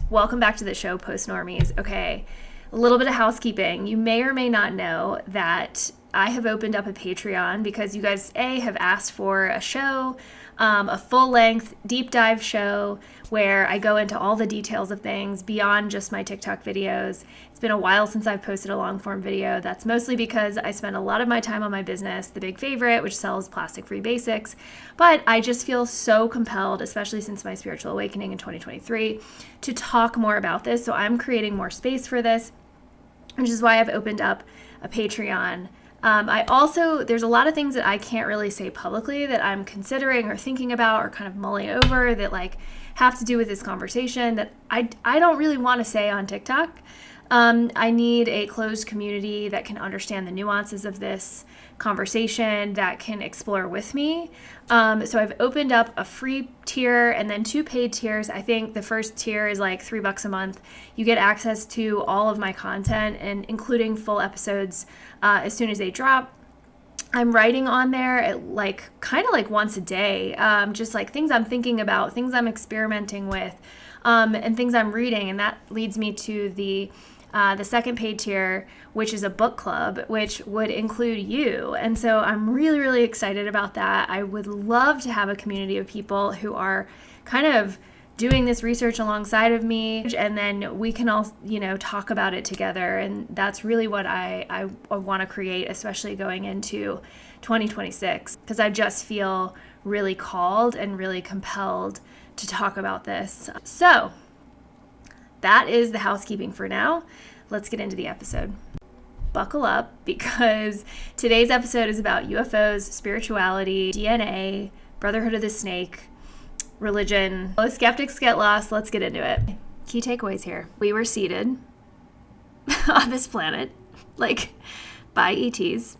Welcome back to the show, Post-Normies. Okay, a little bit of housekeeping. You may or may not know that I have opened up a Patreon because you guys, have asked for a show, a full-length, deep dive show where I go into all the details of things beyond just my TikTok videos. It's been a while since I've posted a long-form video. That's mostly because I spend a lot of my time on my business, The Big Favorite, which sells plastic-free basics. But I just feel so compelled, especially since my spiritual awakening in 2023, to talk more about this. So I'm creating more space for this, which is why I've opened up a Patreon. There's a lot of things that I can't really say publicly that I'm considering or thinking about or kind of mulling over that have to do with this conversation that I don't really want to say on TikTok. I need a closed community that can understand the nuances of this conversation, that can explore with me. So I've opened up a free tier and then 2 paid tiers. I think the first tier is like $3 a month. You get access to all of my content and including full episodes as soon as they drop. I'm writing on there at kind of once a day, just things I'm thinking about, things I'm experimenting with, and things I'm reading. And that leads me to the second paid tier, which is a book club, which would include you. And so I'm really, really excited about that. I would love to have a community of people who are kind of doing this research alongside of me, and then we can all, talk about it together. And that's really what I want to create, especially going into 2026, because I just feel really called and really compelled to talk about this. So that is the housekeeping for now. Let's get into the episode. Buckle up, because today's episode is about UFOs, spirituality, DNA, Brotherhood of the Snake, religion. Most skeptics get lost. Let's get into it. Key takeaways here. We were seeded on this planet, by ETs.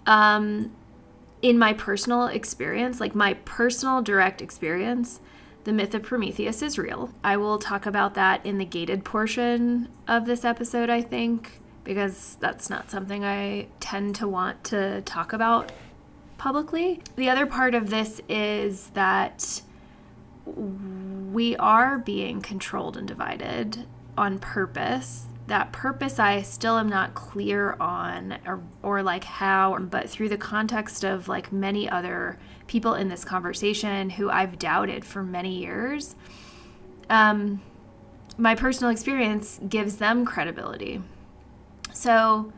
In my personal experience, my personal direct experience, the myth of Prometheus is real. I will talk about that in the gated portion of this episode, I think, because that's not something I tend to want to talk about publicly. The other part of this is that we are being controlled and divided on purpose. That purpose I still am not clear on or how, but through the context of many other people in this conversation who I've doubted for many years, my personal experience gives them credibility. So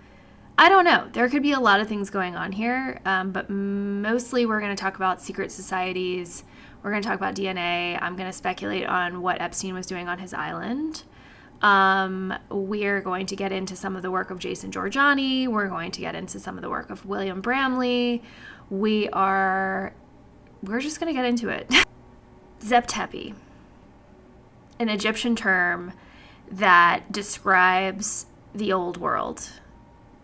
I don't know. There could be a lot of things going on here, but mostly we're going to talk about secret societies. We're going to talk about DNA. I'm going to speculate on what Epstein was doing on his island. We're going to get into some of the work of Jason Giorgiani. We're going to get into some of the work of William Bramley. We're just going to get into it. Zep-Tepi, an Egyptian term that describes the old world.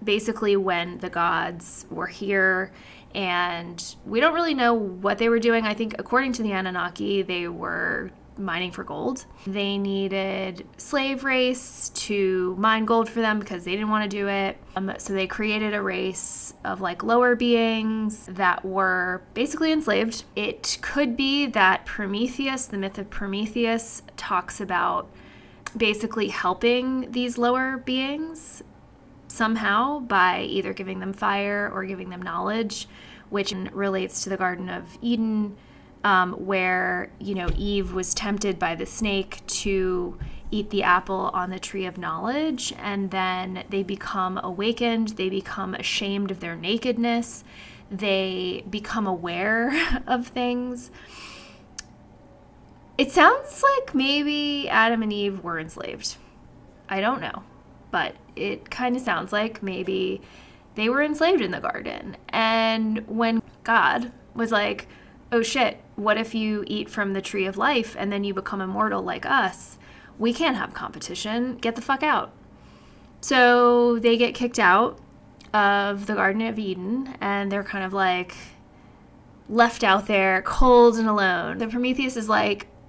Basically when the gods were here, and we don't really know what they were doing. I think according to the Anunnaki, they were mining for gold. They needed slave race to mine gold for them because they didn't want to do it. So they created a race of lower beings that were basically enslaved. It could be that Prometheus, the myth of Prometheus, talks about basically helping these lower beings somehow by either giving them fire or giving them knowledge, which relates to the Garden of Eden, where, Eve was tempted by the snake to eat the apple on the tree of knowledge, and then they become awakened, they become ashamed of their nakedness, they become aware of things. It sounds like maybe Adam and Eve were enslaved. I don't know. But it kind of sounds like maybe they were enslaved in the garden. And when God was like, oh shit, what if you eat from the tree of life and then you become immortal like us? We can't have competition. Get the fuck out. So they get kicked out of the Garden of Eden, and they're kind of left out there cold and alone. The Prometheus is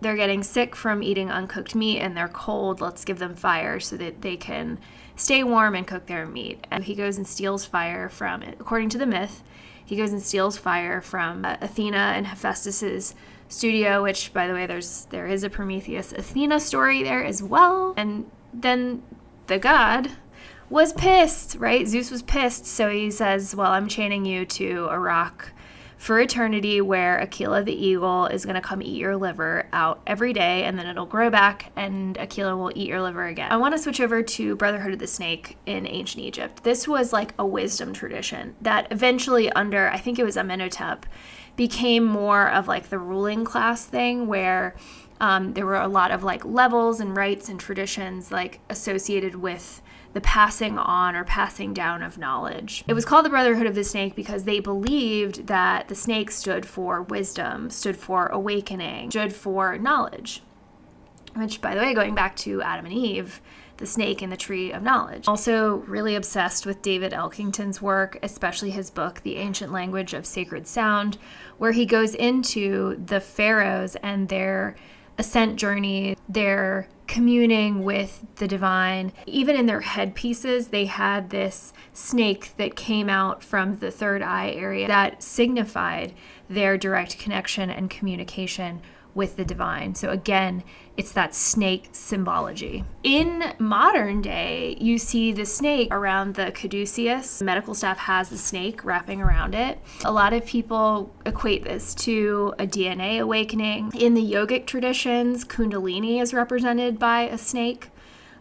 they're getting sick from eating uncooked meat and they're cold. Let's give them fire so that they can stay warm and cook their meat. And he goes and steals fire from, according to the myth, he goes and steals fire from Athena and Hephaestus's studio, which, by the way, there is a Prometheus Athena story there as well. And then the god was pissed, right? Zeus was pissed. So he says, well, I'm chaining you to a rock for eternity where Aquila the eagle is going to come eat your liver out every day, and then it'll grow back and Aquila will eat your liver again. I want to switch over to Brotherhood of the Snake in ancient Egypt. This was like a wisdom tradition that eventually under, I think it was Amenhotep, became more of like the ruling class thing where there were a lot of like levels and rites and traditions like associated with the passing on or passing down of knowledge. It was called the Brotherhood of the Snake because they believed that the snake stood for wisdom, stood for awakening, stood for knowledge. Which, by the way, going back to Adam and Eve, the snake and the tree of knowledge. Also really obsessed with David Elkington's work, especially his book, The Ancient Language of Sacred Sound, where he goes into the pharaohs and their ascent journey, their communing with the divine. Even in their headpieces, they had this snake that came out from the third eye area that signified their direct connection and communication with the divine. So again, it's that snake symbology. In modern day, you see the snake around the caduceus. Medical staff has the snake wrapping around it. A lot of people equate this to a DNA awakening. In the yogic traditions, Kundalini is represented by a snake.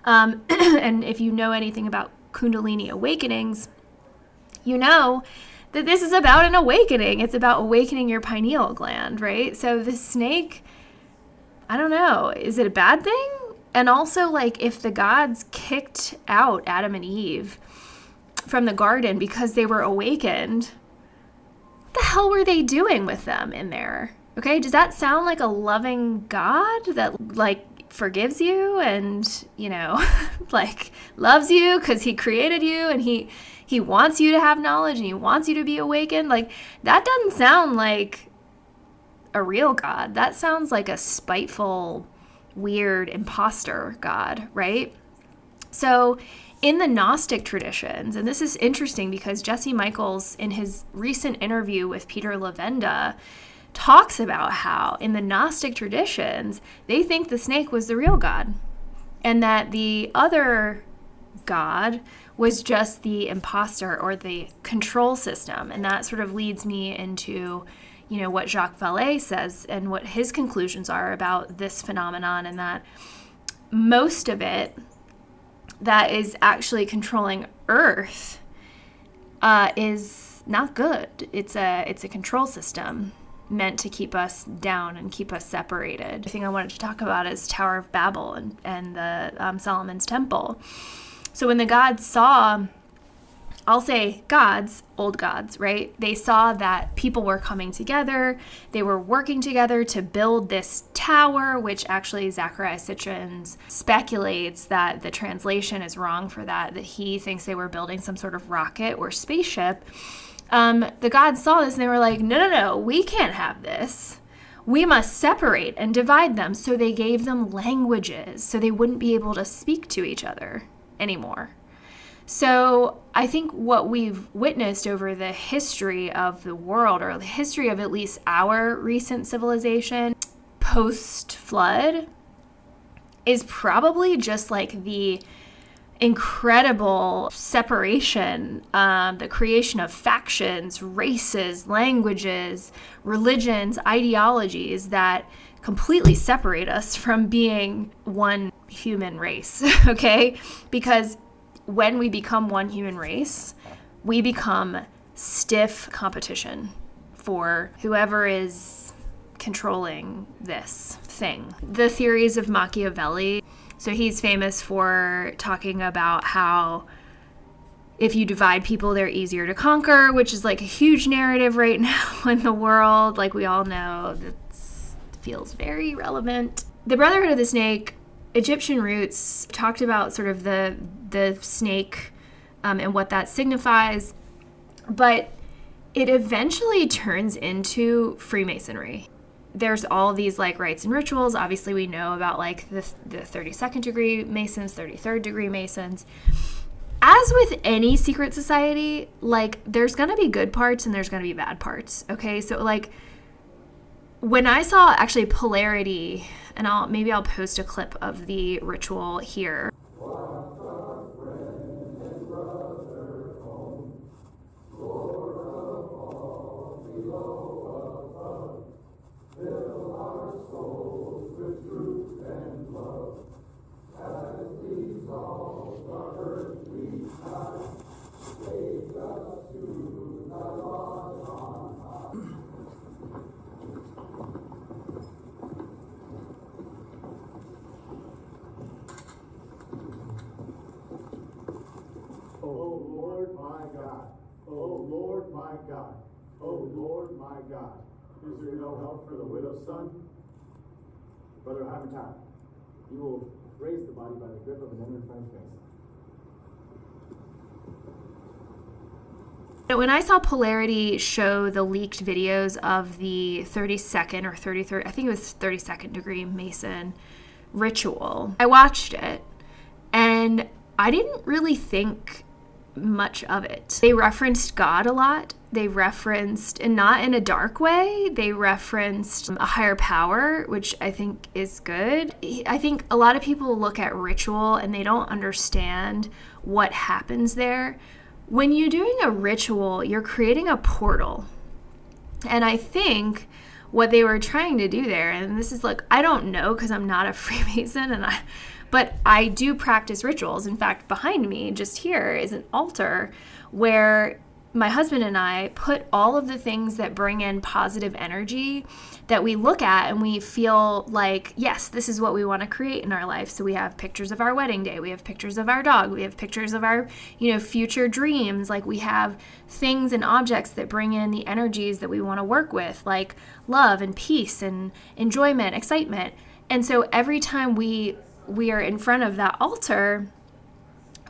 And if you know anything about Kundalini awakenings, you know that this is about an awakening. It's about awakening your pineal gland, right? So the snake, I don't know, is it a bad thing? And also, like, if the gods kicked out Adam and Eve from the garden because they were awakened, what the hell were they doing with them in there? Okay, does that sound like a loving God that, like, forgives you and, you know, like, loves you because he created you and he wants you to have knowledge and he wants you to be awakened? Like, that doesn't sound like a real God. That sounds like a spiteful, weird imposter God, right? So in the Gnostic traditions, and this is interesting because Jesse Michaels, in his recent interview with Peter Lavenda, talks about how in the Gnostic traditions, they think the snake was the real God and that the other God was just the imposter or the control system. And that sort of leads me into, you know, what Jacques Vallée says and what his conclusions are about this phenomenon, and that most of it that is actually controlling Earth is not good. It's a control system meant to keep us down and keep us separated. The thing I wanted to talk about is Tower of Babel and the Solomon's Temple. So when the gods saw, I'll say gods, old gods, right? They saw that people were coming together. They were working together to build this tower, which actually Zecharia Sitchin speculates that the translation is wrong for that he thinks they were building some sort of rocket or spaceship. The gods saw this and they were like, no, we can't have this. We must separate and divide them. So they gave them languages so they wouldn't be able to speak to each other anymore. So I think what we've witnessed over the history of the world, or the history of at least our recent civilization, post-flood, is probably just like the incredible separation, the creation of factions, races, languages, religions, ideologies that completely separate us from being one human race, okay? Because when we become one human race, we become stiff competition for whoever is controlling this thing. The theories of Machiavelli, so he's famous for talking about how if you divide people, they're easier to conquer, which is like a huge narrative right now in the world. Like we all know, that feels very relevant. The Brotherhood of the Snake, Egyptian roots, talked about sort of the snake and what that signifies, but it eventually turns into Freemasonry. There's all these like rites and rituals. Obviously, we know about like the 32nd degree Masons, 33rd degree Masons. As with any secret society, like there's gonna be good parts and there's gonna be bad parts. Okay, so like When I saw actually polarity, and maybe I'll post a clip of the ritual here. God, oh Lord my God, is there no help for the widow's son? Brother Habitat, you will raise the body by the grip of an eminent French mason. When I saw Polarity show the leaked videos of the 32nd or 33rd, I think it was 32nd degree Mason ritual, I watched it and I didn't really think much of it. They referenced God a lot. They referenced, and not in a dark way, they referenced a higher power, which I think is good. I think a lot of people look at ritual and they don't understand what happens there. When you're doing a ritual, you're creating a portal. And I think what they were trying to do there, and this is like, I don't know because I'm not a Freemason, but I do practice rituals. In fact, behind me, just here, is an altar where my husband and I put all of the things that bring in positive energy that we look at and we feel like, yes, this is what we want to create in our life. So we have pictures of our wedding day. We have pictures of our dog. We have pictures of our, future dreams. Like we have things and objects that bring in the energies that we want to work with, like love and peace and enjoyment, excitement. And so every time we are in front of that altar,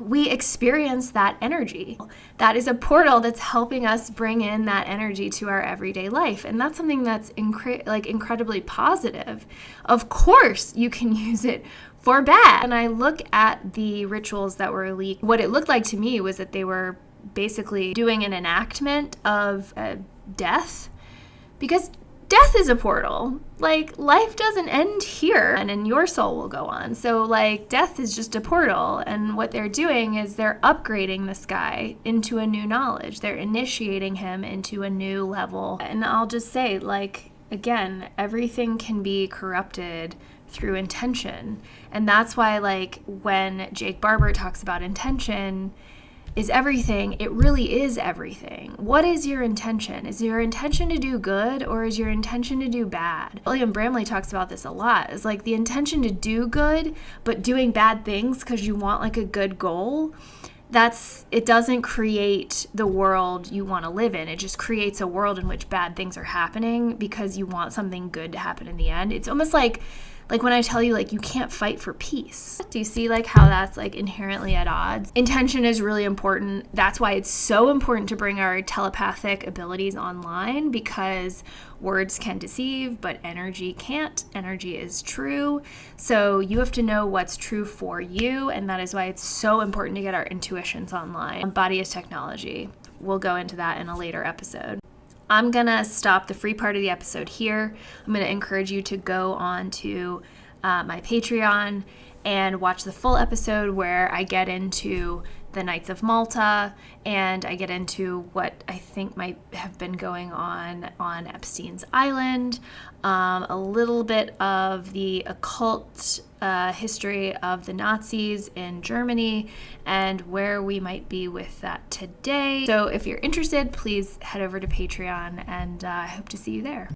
we experience that energy. That is a portal that's helping us bring in that energy to our everyday life. And that's something that's incredibly positive. Of course, you can use it for bad. And I look at the rituals that were leaked. What it looked like to me was that they were basically doing an enactment of death, because death is a portal. Like, life doesn't end here, and then your soul will go on. So, like, death is just a portal, and what they're doing is they're upgrading this guy into a new knowledge. They're initiating him into a new level. And I'll just say, like, again, everything can be corrupted through intention. And that's why, like, when Jake Barber talks about intention is everything, it really is everything. What is your intention? Is your intention to do good, or is your intention to do bad? William Bramley talks about this a lot. It's like the intention to do good, but doing bad things because you want like a good goal. It doesn't create the world you want to live in. It just creates a world in which bad things are happening because you want something good to happen in the end. It's almost like when I tell you, like, you can't fight for peace. Do you see, like, how that's, like, inherently at odds? Intention is really important. That's why it's so important to bring our telepathic abilities online, because words can deceive, but energy can't. Energy is true. So you have to know what's true for you, and that is why it's so important to get our intuitions online. Body is technology. We'll go into that in a later episode. I'm going to stop the free part of the episode here. I'm going to encourage you to go on to my Patreon and watch the full episode where I get into the Knights of Malta and I get into what I think might have been going on Epstein's Island, a little bit of the occult history of the Nazis in Germany, and where we might be with that today. So if you're interested, please head over to Patreon, and I hope to see you there.